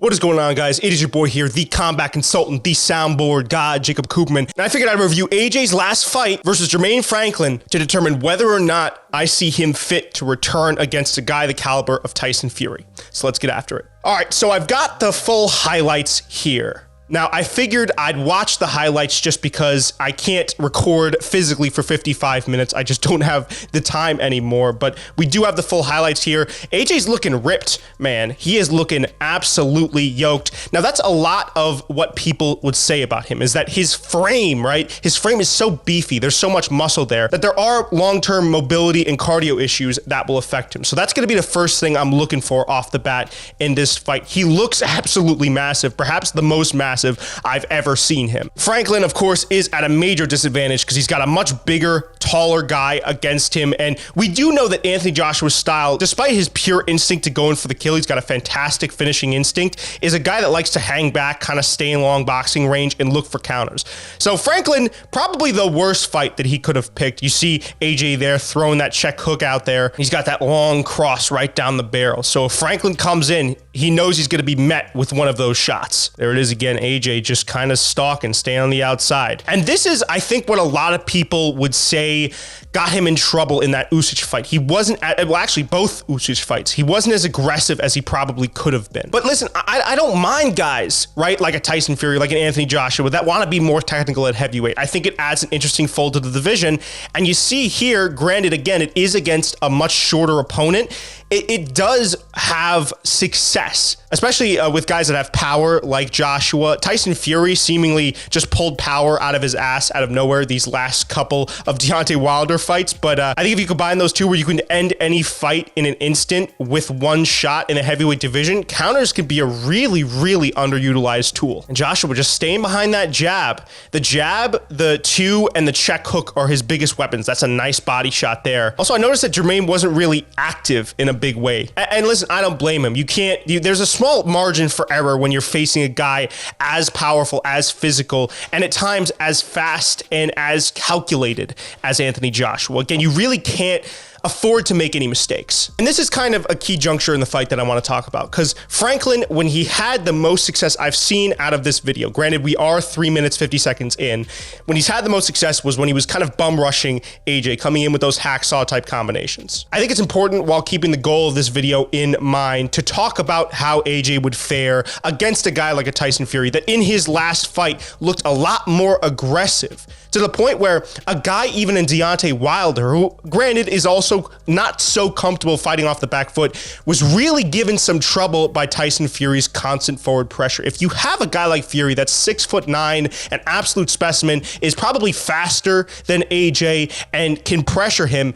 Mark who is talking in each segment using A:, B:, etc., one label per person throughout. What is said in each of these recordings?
A: What is going on, guys? It is your boy here, the combat consultant, the soundboard god, Jacob Koopman. And I figured I'd review AJ's last fight versus Jermaine Franklin to determine whether or not I see him fit to return against a guy the caliber of Tyson Fury. So let's get after it. All right, so I've got the full highlights here. Now, I figured I'd watch the highlights just because I can't record physically for 55 minutes. I just don't have the time anymore, but we do have the full highlights here. AJ's looking ripped, man. He is looking absolutely yoked. Now, that's a lot of what people would say about him, is that his frame, right? His frame is so beefy. There's so much muscle there that there are long-term mobility and cardio issues that will affect him. So that's going to be the first thing I'm looking for off the bat in this fight. He looks absolutely massive, perhaps the most massive I've ever seen him. Franklin, of course, is at a major disadvantage because he's got a much bigger, taller guy against him. And we do know that Anthony Joshua's style, despite his pure instinct to go in for the kill, he's got a fantastic finishing instinct, is a guy that likes to hang back, kind of stay in long boxing range and look for counters. So Franklin, probably the worst fight that he could have picked. You see AJ there throwing that check hook out there. He's got that long cross right down the barrel. So if Franklin comes in, he knows he's going to be met with one of those shots. There it is again, AJ just kind of stalking, staying on the outside. And this is, I think, what a lot of people would say got him in trouble in that Usyk fight. He wasn't, well, actually both Usyk fights, he wasn't as aggressive as he probably could have been. But listen, I don't mind guys, right, like a Tyson Fury, like an Anthony Joshua, that want to be more technical at heavyweight. I think it adds an interesting fold to the division. And you see here, granted, again, it is against a much shorter opponent. It does have success, especially with guys that have power like Joshua. Tyson Fury seemingly just pulled power out of his ass out of nowhere these last couple of Deontay Wilder fights. But I think if you combine those two where you can end any fight in an instant with one shot in the heavyweight division, counters could be a really, really underutilized tool. And Joshua just staying behind that jab. The jab, the two, and the check hook are his biggest weapons. That's a nice body shot there. Also, I noticed that Jermaine wasn't really active in a big way. And listen, I don't blame him. You can't, there's a small margin for error when you're facing a guy as powerful, as physical, and at times as fast and as calculated as Anthony Joshua. Again, you really can't afford to make any mistakes. And this is kind of a key juncture in the fight that I want to talk about, because Franklin, when he had the most success I've seen out of this video, granted we are 3 minutes 50 seconds in, when he's had the most success was when he was kind of bum rushing AJ, coming in with those hacksaw type combinations. I think it's important, while keeping the goal of this video in mind, to talk about how AJ would fare against a guy like a Tyson Fury that in his last fight looked a lot more aggressive, to the point where a guy even in Deontay Wilder, who granted is also not so comfortable fighting off the back foot, was really given some trouble by Tyson Fury's constant forward pressure. If you have a guy like Fury that's 6'9", an absolute specimen, is probably faster than AJ and can pressure him,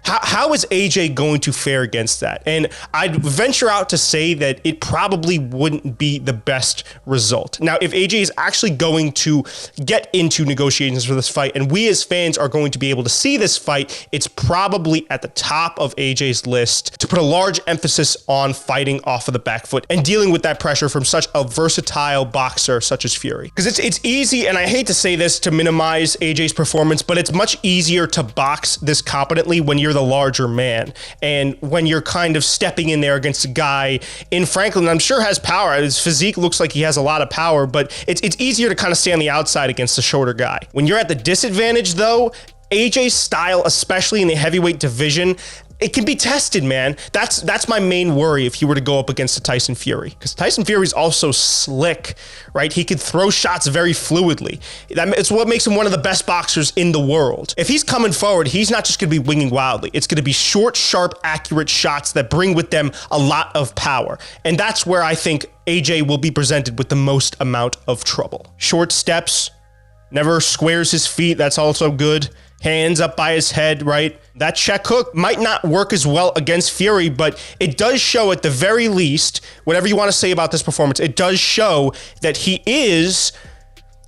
A: how is AJ going to fare against that? And I'd venture out to say that it probably wouldn't be the best result. Now, if AJ is actually going to get into negotiations for this fight, and we as fans are going to be able to see this fight, it's probably at the top of AJ's list to put a large emphasis on fighting off of the back foot and dealing with that pressure from such a versatile boxer such as Fury. Because it's easy, and I hate to say this to minimize AJ's performance, but it's much easier to box this competently when you're the larger man, and when you're kind of stepping in there against a guy in Franklin, I'm sure has power. His physique looks like he has a lot of power, but it's easier to kind of stay on the outside against a shorter guy. When you're at the disadvantage, though, AJ's style, especially in the heavyweight division, it can be tested, man. That's my main worry if you were to go up against a Tyson Fury, because Tyson Fury is also slick, right? He can throw shots very fluidly. It's what makes him one of the best boxers in the world. If he's coming forward, he's not just going to be winging wildly. It's going to be short, sharp, accurate shots that bring with them a lot of power. And that's where I think AJ will be presented with the most amount of trouble. Short steps, never squares his feet. That's also good. Hands up by his head, right? That check hook might not work as well against Fury, but it does show at the very least, whatever you want to say about this performance, it does show that he is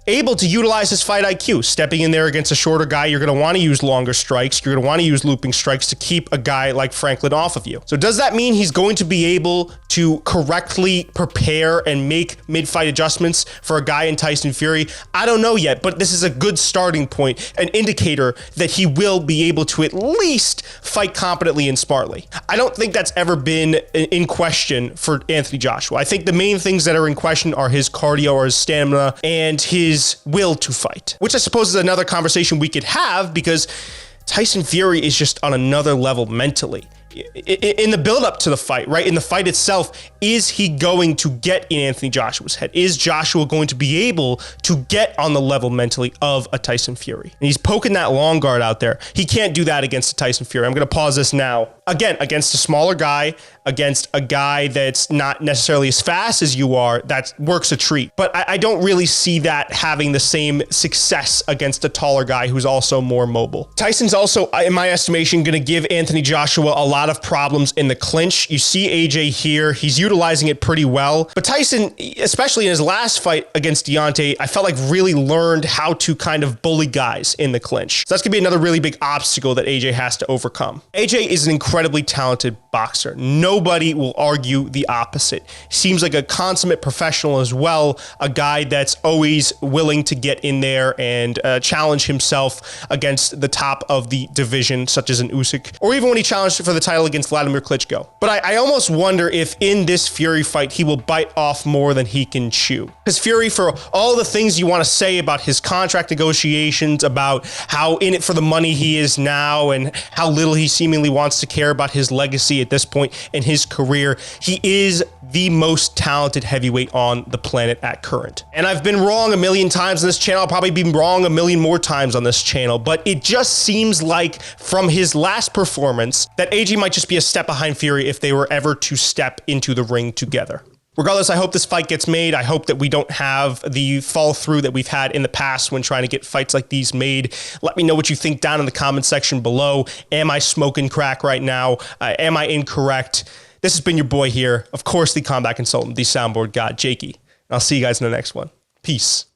A: able to utilize his fight IQ, stepping in there against a shorter guy. You're going to want to use longer strikes. You're going to want to use looping strikes to keep a guy like Franklin off of you. So does that mean he's going to be able to correctly prepare and make mid-fight adjustments for a guy in Tyson Fury? I don't know yet, but this is a good starting point, an indicator that he will be able to at least fight competently and smartly. I don't think that's ever been in question for Anthony Joshua. I think the main things that are in question are his cardio or his stamina and his will to fight, which I suppose is another conversation we could have, because Tyson Fury is just on another level mentally. In the build-up to the fight, right? In the fight itself, is he going to get in Anthony Joshua's head? Is Joshua going to be able to get on the level mentally of a Tyson Fury? And he's poking that long guard out there. He can't do that against a Tyson Fury. I'm going to pause this now. Again, against a smaller guy, against a guy that's not necessarily as fast as you are, that works a treat. But I don't really see that having the same success against a taller guy who's also more mobile. Tyson's also, in my estimation, going to give Anthony Joshua a lot of problems in the clinch. You see AJ here, he's utilizing it pretty well. But Tyson, especially in his last fight against Deontay, I felt like really learned how to kind of bully guys in the clinch. So that's going to be another really big obstacle that AJ has to overcome. AJ is an incredibly talented boxer. Nobody will argue the opposite. Seems like a consummate professional as well, a guy that's always willing to get in there and challenge himself against the top of the division, such as an Usyk, or even when he challenged for the title against Vladimir Klitschko. But I almost wonder if in this Fury fight, he will bite off more than he can chew. Because Fury, for all the things you want to say about his contract negotiations, about how in it for the money he is now, and how little he seemingly wants to care about his legacy at this point in his career, he is the most talented heavyweight on the planet at current. And I've been wrong a million times on this channel. I'll probably be wrong a million more times on this channel, but it just seems like from his last performance that AJ might just be a step behind Fury if they were ever to step into the ring together. Regardless, I hope this fight gets made. I hope that we don't have the fall through that we've had in the past when trying to get fights like these made. Let me know what you think down in the comment section below. Am I smoking crack right now? Am I incorrect? This has been your boy here. Of course, the combat consultant, the soundboard god, Jakey. I'll see you guys in the next one. Peace.